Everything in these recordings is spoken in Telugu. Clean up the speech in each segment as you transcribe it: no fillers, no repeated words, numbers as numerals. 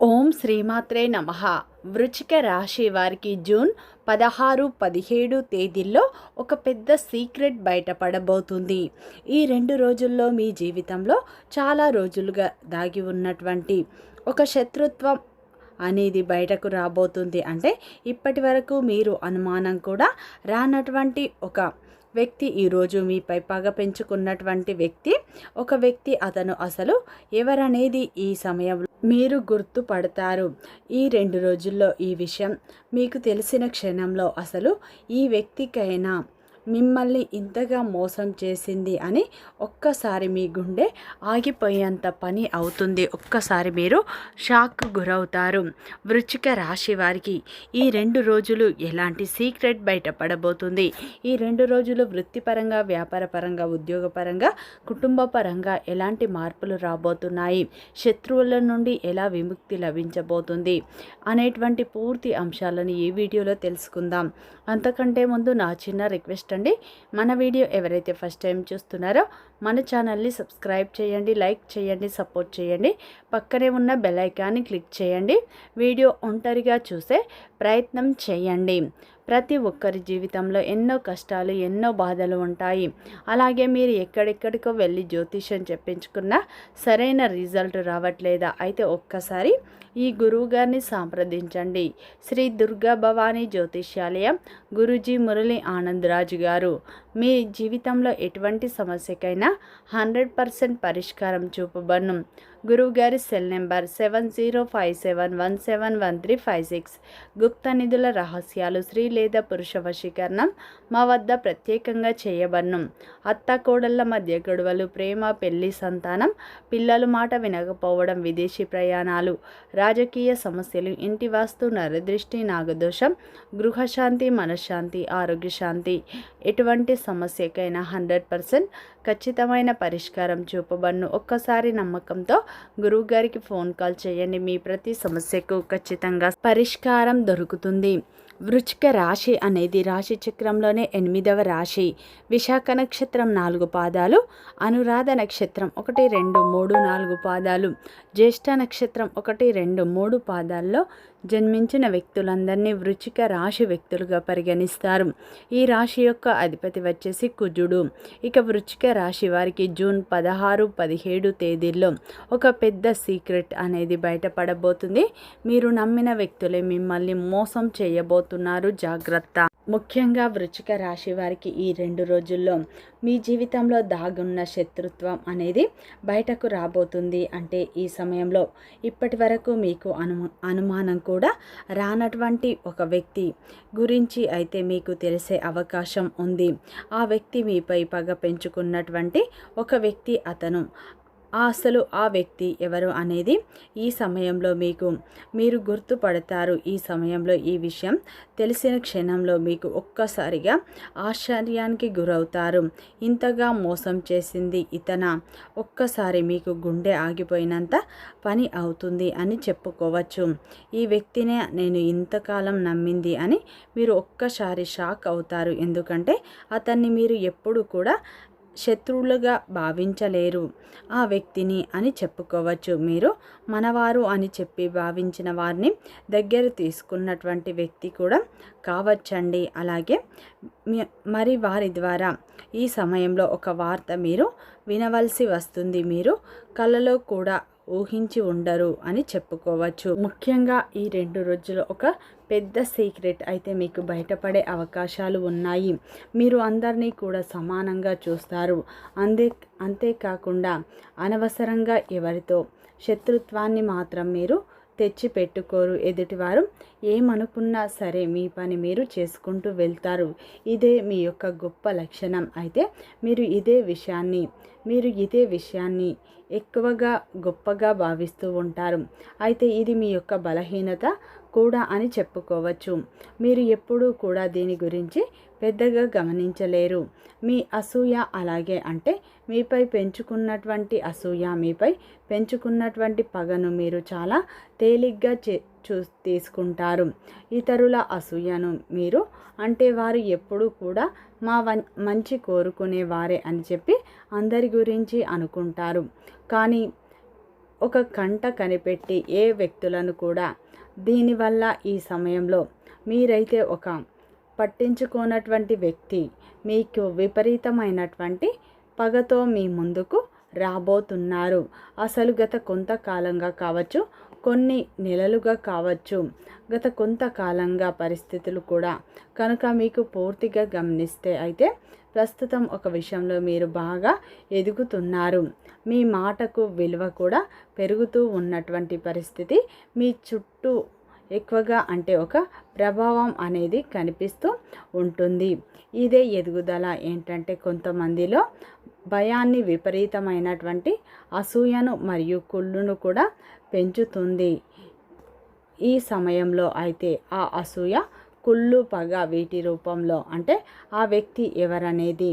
ఓం శ్రీమాత్రే నమః. వృశ్చిక రాశి వారికి జూన్ 16, 17 తేదీల్లో ఒక పెద్ద సీక్రెట్ బయటపడబోతుంది. ఈ 2 రోజుల్లో మీ జీవితంలో చాలా రోజులుగా దాగి ఉన్నటువంటి ఒక శత్రుత్వం అనేది బయటకు రాబోతుంది. అంటే ఇప్పటి వరకు మీరు అనుమానం కూడా రానటువంటి ఒక వ్యక్తి ఈరోజు మీపై పగ పెంచుకున్నటువంటి వ్యక్తి అతను అసలు ఎవరనేది ఈ సమయంలో మీరు గుర్తుపడతారు. ఈ 2 రోజుల్లో ఈ విషయం మీకు తెలిసిన క్షణంలో అసలు ఈ వ్యక్తికైనా మిమ్మల్ని ఇంతగా మోసం చేసింది అని ఒక్కసారి మీ గుండె ఆగిపోయేంత పని అవుతుంది. ఒక్కసారి మీరు షాక్ గురవుతారు. వృశ్చిక రాశి వారికి ఈ 2 రోజులు ఎలాంటి సీక్రెట్ బయటపడబోతుంది? ఈ 2 రోజులు వృత్తిపరంగా, వ్యాపారపరంగా, ఉద్యోగపరంగా, కుటుంబ పరంగా ఎలాంటి మార్పులు రాబోతున్నాయి? శత్రువుల నుండి ఎలా విముక్తి లభించబోతుంది అనేటువంటి పూర్తి అంశాలను ఈ వీడియోలో తెలుసుకుందాం. అంతకంటే ముందు నా చిన్న రిక్వెస్ట్ అండి, మన వీడియో ఎవరైతే ఫస్ట్ టైం చూస్తున్నారో మన ఛానల్ని సబ్స్క్రైబ్ చేయండి, లైక్ చేయండి, సపోర్ట్ చేయండి. పక్కనే ఉన్న బెల్ ఐకాన్ని క్లిక్ చేయండి. వీడియో ఒంటరిగా చూసే ప్రయత్నం చేయండి. ప్రతి ఒక్కరి జీవితంలో ఎన్నో కష్టాలు, ఎన్నో బాధలు ఉంటాయి. అలాగే మీరు ఎక్కడెక్కడికో వెళ్ళి జ్యోతిష్యం చెప్పించుకున్నా సరైన రిజల్ట్ రావట్లేదా? అయితే ఒక్కసారి ఈ గురువు గారిని సంప్రదించండి. శ్రీ దుర్గా భవానీ జ్యోతిష్యాలయం, గురూజీ మురళీ ఆనందరాజు గారు. మీ జీవితంలో ఎటువంటి సమస్యకైనా 100% పరిష్కారం చూపబడును. గురువుగారి సెల్ నెంబర్ 7057171356. గుప్త నిధుల రహస్యాలు, స్త్రీ లేదా పురుష వశీకరణం మా వద్ద ప్రత్యేకంగా చేయబడును. అత్త కోడళ్ల మధ్య గొడవలు, ప్రేమ, పెళ్లి, సంతానం, పిల్లలు మాట వినకపోవడం, విదేశీ ప్రయాణాలు, రాజకీయ సమస్యలు, ఇంటి వాస్తు, నరదృష్టి, నాగదోషం, గృహశాంతి, మనశ్శాంతి, ఆరోగ్య శాంతి, ఎటువంటి సమస్యకైనా 100% ఖచ్చితమైన పరిష్కారం చూపబడును. ఒక్కసారి నమ్మకంతో గురువుగారికి ఫోన్ కాల్ చేయండి. మీ ప్రతి సమస్యకు ఖచ్చితంగా పరిష్కారం దొరుకుతుంది. వృశ్చిక రాశి అనేది రాశి చక్రంలోనే 8వ రాశి. విశాఖ నక్షత్రం 4 పాదాలు, అనురాధ నక్షత్రం 1, 2, 3, 4 పాదాలు, జ్యేష్ఠ నక్షత్రం 1, 2, 3 పాదాల్లో జన్మించిన వ్యక్తులందరినీ వృశ్చిక రాశి వ్యక్తులుగా పరిగణిస్తారు. ఈ రాశి యొక్క అధిపతి వచ్చేసి కుజుడు. ఇక వృశ్చిక రాశి వారికి జూన్ 16, 17 తేదీల్లో ఒక పెద్ద సీక్రెట్ అనేది బయటపడబోతుంది. మీరు నమ్మిన వ్యక్తులే మిమ్మల్ని మోసం చేయబోతున్నారు. జాగ్రత్త. ముఖ్యంగా వృశ్చిక రాశి వారికి ఈ 2 రోజుల్లో మీ జీవితంలో దాగున్న శత్రుత్వం అనేది బయటకు రాబోతుంది. అంటే ఈ సమయంలో ఇప్పటి వరకు మీకు అనుమానం కూడా రానటువంటి ఒక వ్యక్తి గురించి అయితే మీకు తెలిసే అవకాశం ఉంది. ఆ వ్యక్తి మీపై పగ పెంచుకున్నటువంటి ఒక వ్యక్తి అతను. అసలు ఆ వ్యక్తి ఎవరు అనేది ఈ సమయంలో మీరు గుర్తుపడతారు. ఈ సమయంలో ఈ విషయం తెలిసిన క్షణంలో మీకు ఒక్కసారిగా ఆశ్చర్యానికి గురవుతారు. ఇంతగా మోసం చేసింది ఇతనా? ఒక్కసారి మీకు గుండె ఆగిపోయినంత పని అవుతుంది అని చెప్పుకోవచ్చు. ఈ వ్యక్తినే నేను ఇంతకాలం నమ్మింది అని మీరు ఒక్కసారి షాక్ అవుతారు. ఎందుకంటే అతన్ని మీరు ఎప్పుడు కూడా శత్రువులుగా భావించలేరు. ఆ వ్యక్తిని అని చెప్పుకోవచ్చు. మీరు మనవారు అని చెప్పి భావించిన వారిని దగ్గర తీసుకున్నటువంటి వ్యక్తి కూడా కావచ్చండి. అలాగే మరి వారి ద్వారా ఈ సమయంలో ఒక వార్త మీరు వినవలసి వస్తుంది. మీరు కలలో కూడా ఊహించి ఉండరు అని చెప్పుకోవచ్చు. ముఖ్యంగా ఈ 2 రోజులు ఒక పెద్ద సీక్రెట్ అయితే మీకు బయటపడే అవకాశాలు ఉన్నాయి. మీరు అందరినీ కూడా సమానంగా చూస్తారు. అంతేకాకుండా అనవసరంగా ఎవరితో శత్రుత్వాన్ని మాత్రం మీరు తెచ్చి పెట్టుకోరు. ఎదుటివారు ఏమనుకున్నా సరే మీ పని మీరు చేసుకుంటూ వెళ్తారు. ఇదే మీ యొక్క గొప్ప లక్షణం. అయితే మీరు ఇదే విషయాన్ని ఎక్కువగా గొప్పగా భావిస్తూ ఉంటారు. అయితే ఇది మీ యొక్క బలహీనత కూడా అని చెప్పుకోవచ్చు. మీరు ఎప్పుడూ కూడా దీని గురించి పెద్దగా గమనించలేరు. మీ అసూయ అలాగే, అంటే మీపై పెంచుకున్నటువంటి అసూయ, మీపై పెంచుకున్నటువంటి పగను మీరు చాలా తేలిగ్గా తీసుకుంటారు. ఇతరుల అసూయను మీరు అంటే వారు ఎప్పుడూ కూడా మా మంచి కోరుకునేవారే అని చెప్పి అందరి గురించి అనుకుంటారు. కానీ ఒక కంట కనిపెట్టి ఏ వ్యక్తులను కూడా దీనివల్ల ఈ సమయంలో మీరైతే ఒక పట్టించుకోనటువంటి వ్యక్తి మీకు విపరీతమైనటువంటి పగతో మీ ముందుకు రాబోతున్నారు. అసలు గత కొంతకాలంగా కావచ్చు, కొన్ని నెలలుగా కావచ్చు, గత కొంతకాలంగా పరిస్థితులు కూడా కనుక మీకు పూర్తిగా గమనిస్తే అయితే ప్రస్తుతం ఒక విషయంలో మీరు బాగా ఎదుగుతున్నారు. మీ మాటకు విలువ కూడా పెరుగుతూ ఉన్నటువంటి పరిస్థితి మీ చుట్టూ ఎక్కువగా అంటే ఒక ప్రభావం అనేది కనిపిస్తూ ఉంటుంది. ఇదే ఎదుగుదల ఏంటంటే కొంతమందిలో భయాన్ని, విపరీతమైనటువంటి అసూయను మరియు కుళ్ళును కూడా పెంచుతుంది. ఈ సమయంలో అయితే ఆ అసూయ, కుళ్ళు, పగ వీటి రూపంలో అంటే ఆ వ్యక్తి ఎవరనేది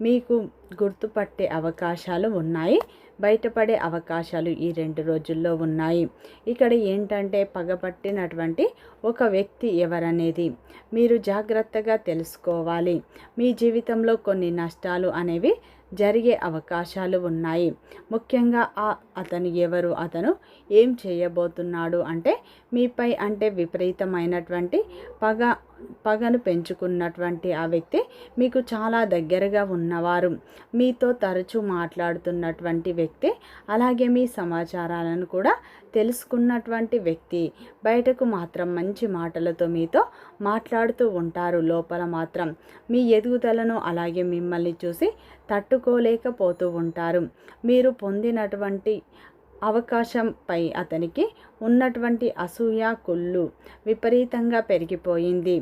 మీకు గుర్తుపట్టే అవకాశాలు ఉన్నాయి, బయటపడే అవకాశాలు ఈ 2 రోజుల్లో ఉన్నాయి. ఇక్కడ ఏంటంటే పగపట్టినటువంటి ఒక వ్యక్తి ఎవరనేది మీరు జాగ్రత్తగా తెలుసుకోవాలి. మీ జీవితంలో కొన్ని నష్టాలు అనేవి జరిగే అవకాశాలు ఉన్నాయి. ముఖ్యంగా అతను ఎవరు, అతను ఏం చేయబోతున్నాడు అంటే మీపై అంటే విపరీతమైనటువంటి పగను పెంచుకున్నటువంటి ఆ వ్యక్తి మీకు చాలా దగ్గరగా ఉన్నవారు, మీతో తరచూ మాట్లాడుతున్నటువంటి వ్యక్తి, అలాగే మీ సమాచారాలను కూడా తెలుసుకున్నటువంటి వ్యక్తి. బయటకు మాత్రం మంచి మాటలతో మీతో మాట్లాడుతూ ఉంటారు, లోపల మాత్రం మీ ఎదుగుదలను అలాగే మిమ్మల్ని చూసి తట్టుకోలేకపోతూ ఉంటారు. మీరు పొందినటువంటి అవకాశంపై అతనికి ఉన్నటువంటి అసూయ, కుళ్ళు విపరీతంగా పెరిగిపోయింది.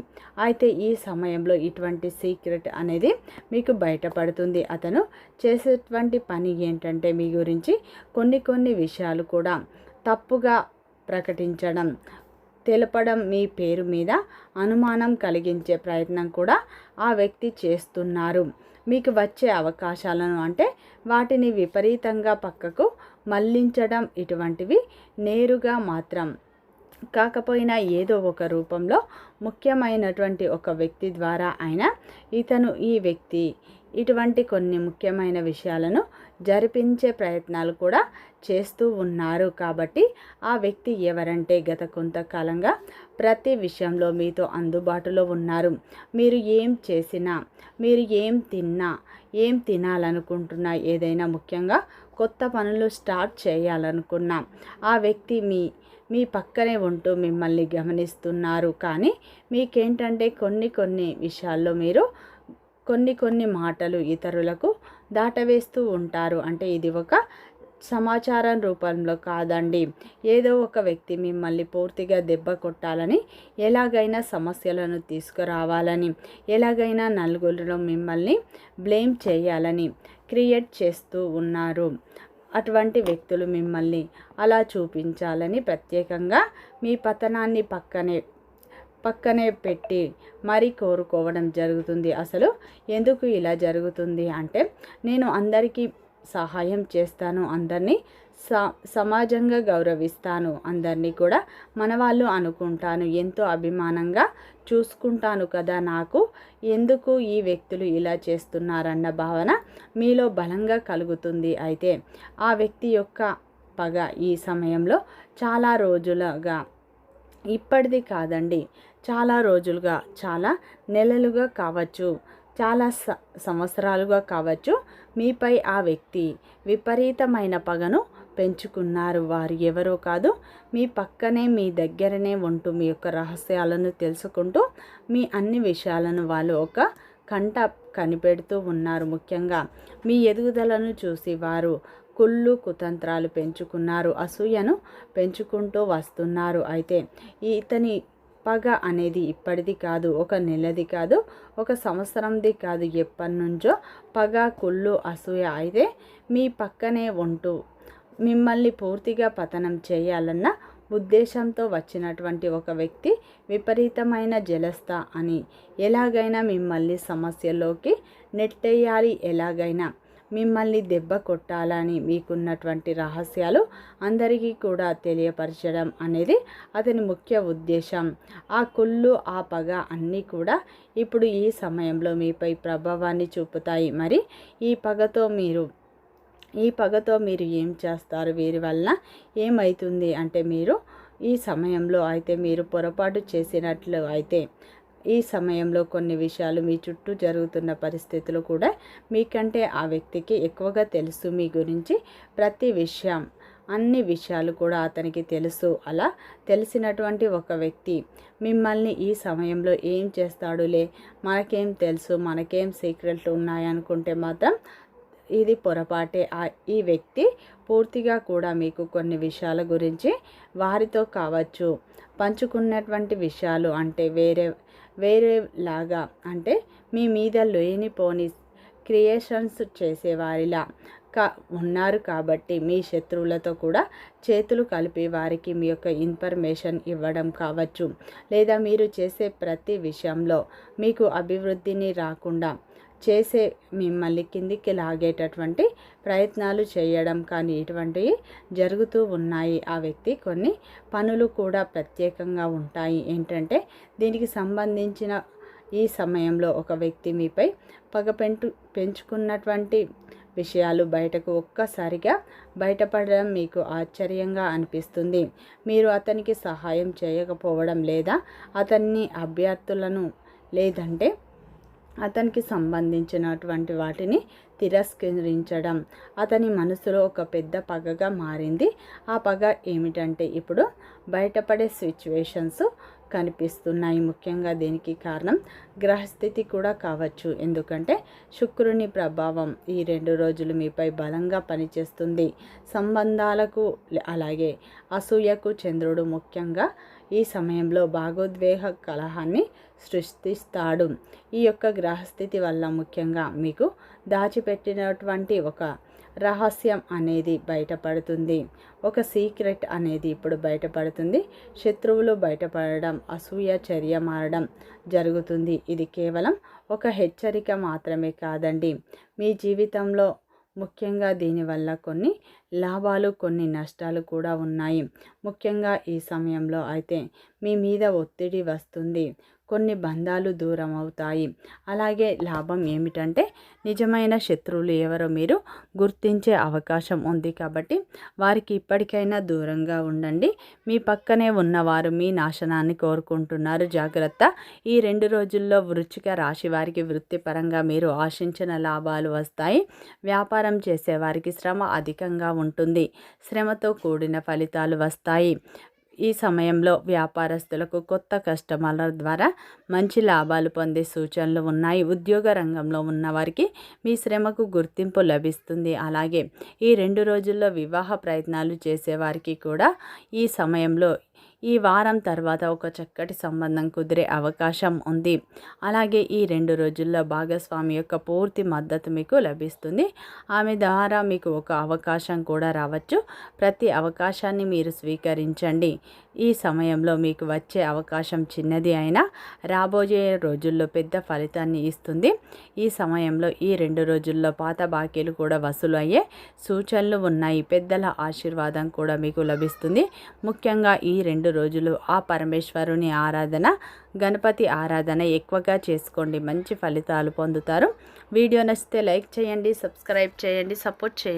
అయితే ఈ సమయంలో ఇటువంటి సీక్రెట్ అనేది మీకు బయటపడుతుంది. అతను చేసేటువంటి పని ఏంటంటే మీ గురించి కొన్ని విషయాలు కూడా తప్పుగా ప్రకటించడం, తెలపడం, మీ పేరు మీద అనుమానం కలిగించే ప్రయత్నం కూడా ఆ వ్యక్తి చేస్తున్నారు. మీకు వచ్చే అవకాశాలను అంటే వాటిని విపరీతంగా పక్కకు మళ్లించడం, ఇటువంటివి నేరుగా మాత్రం కాకపోయినా ఏదో ఒక రూపంలో ముఖ్యమైనటువంటి ఒక వ్యక్తి ద్వారా ఈ వ్యక్తి ఇటువంటి కొన్ని ముఖ్యమైన విషయాలను జరిపించే ప్రయత్నాలు కూడా చేస్తూ ఉన్నారు. కాబట్టి ఆ వ్యక్తి ఎవరంటే గత కొంతకాలంగా ప్రతి విషయంలో మీతో అందుబాటులో ఉన్నారు. మీరు ఏం చేసినా, మీరు ఏం తిన్నా, ఏం తినాలనుకుంటున్నా, ఏదైనా ముఖ్యంగా కొత్త పనులు స్టార్ట్ చేయాలనుకున్నా ఆ వ్యక్తి మీ పక్కనే ఉంటూ మిమ్మల్ని గమనిస్తున్నారు. కానీ మీకేంటంటే కొన్ని విషయాల్లో మీరు కొన్ని మాటలు ఇతరులకు దాటవేస్తూ ఉంటారు. అంటే ఇది ఒక సమాచారం రూపంలో కాదండి, ఏదో ఒక వ్యక్తి మిమ్మల్ని పూర్తిగా దెబ్బ కొట్టాలని, ఎలాగైనా సమస్యలను తీసుకురావాలని, ఎలాగైనా నలుగురిలో మిమ్మల్ని బ్లేమ్ చేయాలని క్రియేట్ చేస్తూ ఉన్నారు. అటువంటి వ్యక్తులు మిమ్మల్ని అలా చూపించాలని ప్రత్యేకంగా మీ పతనాన్ని పక్కనే పెట్టి మరీ కోరుకోవడం జరుగుతుంది. అసలు ఎందుకు ఇలా జరుగుతుంది అంటే నేను అందరికీ సహాయం చేస్తాను, అందరినీ సమాజంగా గౌరవిస్తాను, అందరినీ కూడా మనవాళ్ళు అనుకుంటాను, ఎంతో అభిమానంగా చూసుకుంటాను కదా, నాకు ఎందుకు ఈ వ్యక్తులు ఇలా చేస్తున్నారన్న భావన మీలో బలంగా కలుగుతుంది. అయితే ఆ వ్యక్తి యొక్క పగ ఈ సమయంలో చాలా రోజులుగా, ఇప్పటిది కాదండి, చాలా రోజులుగా, చాలా నెలలుగా కావచ్చు, చాలా సంవత్సరాలుగా కావచ్చు, మీపై ఆ వ్యక్తి విపరీతమైన పగను పెంచుకున్నారు. వారు ఎవరో కాదు, మీ పక్కనే, మీ దగ్గరనే ఉంటూ మీ యొక్క రహస్యాలను తెలుసుకుంటూ మీ అన్ని విషయాలను వాళ్ళు ఒక కంట కనిపెడుతూ ఉన్నారు. ముఖ్యంగా మీ ఎదుగుదలను చూసి వారు కుళ్ళు, కుతంత్రాలు పెంచుకున్నారు, అసూయను పెంచుకుంటూ వస్తున్నారు. అయితే ఇతని పగ అనేది ఇప్పటిది కాదు, ఒక నెలది కాదు, ఒక సంవత్సరంది కాదు, ఎప్పటి నుంచో పగ, కుళ్ళు, అసూయ అయితే మీ పక్కనే ఉంటూ మిమ్మల్ని పూర్తిగా పతనం చేయాలన్న ఉద్దేశంతో వచ్చినటువంటి ఒక వ్యక్తి విపరీతమైన జలస్త అని ఎలాగైనా మిమ్మల్ని సమస్యలోకి నెట్టేయాలి, ఎలాగైనా మిమ్మల్ని దెబ్బ కొట్టాలని మీకున్నటువంటి రహస్యాలు అందరికీ కూడా తెలియపరచడం అనేది అతని ముఖ్య ఉద్దేశం. ఆ కుళ్ళు, ఆ పగ అన్నీ కూడా ఇప్పుడు ఈ సమయంలో మీపై ప్రభావాన్ని చూపుతాయి. మరి ఈ పగతో మీరు ఈ పగతో మీరు ఏం చేస్తారు, వీరి వలన ఏమవుతుంది అంటే మీరు ఈ సమయంలో అయితే మీరు పొరపాటు చేసినట్లు అయితే ఈ సమయంలో కొన్ని విషయాలు మీ చుట్టూ జరుగుతున్న పరిస్థితులు కూడా మీకంటే ఆ వ్యక్తికి ఎక్కువగా తెలుసు. మీ గురించి ప్రతి విషయం, అన్ని విషయాలు కూడా అతనికి తెలుసు. అలా తెలిసినటువంటి ఒక వ్యక్తి మిమ్మల్ని ఈ సమయంలో ఏం చేస్తాడులే, మనకేం తెలుసు, మనకేం సీక్రెట్లు ఉన్నాయనుకుంటే మాత్రం ఇది పొరపాటే. ఈ వ్యక్తి పూర్తిగా కూడా మీకు కొన్ని విషయాల గురించి వారితో కావచ్చు పంచుకున్నటువంటి విషయాలు అంటే వేరేలాగా అంటే మీ మీద లేనిపోని క్రియేషన్స్ చేసేవారిలా ఉన్నారు. కాబట్టి మీ శత్రువులతో కూడా చేతులు కలిపి వారికి మీ యొక్క ఇన్ఫర్మేషన్ ఇవ్వడం కావచ్చు, లేదా మీరు చేసే ప్రతి విషయంలో మీకు అభివృద్ధిని రాకుండా చేసే మిమ్మల్ని కిందికి లాగేటటువంటి ప్రయత్నాలు చేయడం కానీ ఇటువంటివి జరుగుతూ ఉన్నాయి. ఆ వ్యక్తి కొన్ని పనులు కూడా ప్రత్యేకంగా ఉంటాయి. ఏంటంటే దీనికి సంబంధించిన ఈ సమయంలో ఒక వ్యక్తి మీపై పగ పెంచుకున్నటువంటి విషయాలు బయటకు ఒక్కసారిగా బయటపడడం మీకు ఆశ్చర్యంగా అనిపిస్తుంది. మీరు అతనికి సహాయం చేయకపోవడం, లేదా అతన్ని అభ్యర్థులను లేదంటే అతనికి సంబంధించినటువంటి వాటిని తిరస్కరించడం అతని మనసులో ఒక పెద్ద పగగా మారింది. ఆ పగ ఏమిటంటే ఇప్పుడు బయటపడే సిచ్యువేషన్స్ కనిపిస్తున్నాయి. ముఖ్యంగా దీనికి కారణం గ్రహస్థితి కూడా కావచ్చు. ఎందుకంటే శుక్రుని ప్రభావం ఈ 2 రోజులు మీపై బలంగా పనిచేస్తుంది. సంబంధాలకు అలాగే అసూయకు చంద్రుడు ముఖ్యంగా ఈ సమయంలో భాగోద్వేగ కలహాన్ని సృష్టిస్తాడు. ఈ యొక్క గ్రహస్థితి వల్ల ముఖ్యంగా మీకు దాచిపెట్టినటువంటి ఒక రహస్యం అనేది బయటపడుతుంది. ఒక సీక్రెట్ అనేది ఇప్పుడు బయటపడుతుంది. శత్రువులు బయటపడడం, అసూయ చర్య మారడం జరుగుతుంది. ఇది కేవలం ఒక హెచ్చరిక మాత్రమే కాదండి. మీ జీవితంలో ముఖ్యంగా దీనివల్ల కొన్ని లాభాలు, కొన్ని నష్టాలు కూడా ఉన్నాయి. ముఖ్యంగా ఈ సమయంలో అయితే మీ మీద ఒత్తిడి వస్తుంది. కొన్ని బంధాలు దూరం అవుతాయి. అలాగే లాభం ఏమిటంటే నిజమైన శత్రువులు ఎవరో మీరు గుర్తించే అవకాశం ఉంది. కాబట్టి వారికి ఇప్పటికైనా దూరంగా ఉండండి. మీ పక్కనే ఉన్నవారు మీ నాశనాన్ని కోరుకుంటున్నారు, జాగ్రత్త. ఈ 2 రోజుల్లో వృశ్చిక రాశి వారికి వృత్తిపరంగా మీరు ఆశించిన లాభాలు వస్తాయి. వ్యాపారం చేసేవారికి శ్రమ అధికంగా ఉంటుంది. శ్రమతో కూడిన ఫలితాలు వస్తాయి. ఈ సమయంలో వ్యాపారస్తులకు కొత్త కస్టమర్ల ద్వారా మంచి లాభాలు పొందే సూచనలు ఉన్నాయి. ఉద్యోగ రంగంలో ఉన్నవారికి మీ శ్రమకు గుర్తింపు లభిస్తుంది. అలాగే ఈ 2 రోజుల్లో వివాహ ప్రయత్నాలు చేసేవారికి కూడా ఈ సమయంలో ఈ వారం తర్వాత ఒక చక్కటి సంబంధం కుదిరే అవకాశం ఉంది. అలాగే ఈ 2 రోజుల్లో భాగస్వామి యొక్క పూర్తి మద్దతు మీకు లభిస్తుంది. ఆమె ద్వారా మీకు ఒక అవకాశం కూడా రావచ్చు. ప్రతి అవకాశాన్ని మీరు స్వీకరించండి. ఈ సమయంలో మీకు వచ్చే అవకాశం చిన్నది అయినా రాబోయే రోజుల్లో పెద్ద ఫలితాన్ని ఇస్తుంది. ఈ సమయంలో ఈ 2 రోజుల్లో పాత బాకీలు కూడా వసూలు అయ్యే సూచనలు ఉన్నాయి. పెద్దల ఆశీర్వాదం కూడా మీకు లభిస్తుంది. ముఖ్యంగా ఈ 2 రోజులు ఆ పరమేశ్వరుని ఆరాధన, గణపతి ఆరాధన ఎక్కువగా చేసుకోండి. మంచి ఫలితాలు పొందుతారు. వీడియో నచ్చితే లైక్ చేయండి, సబ్స్క్రైబ్ చేయండి, సపోర్ట్ చేయండి.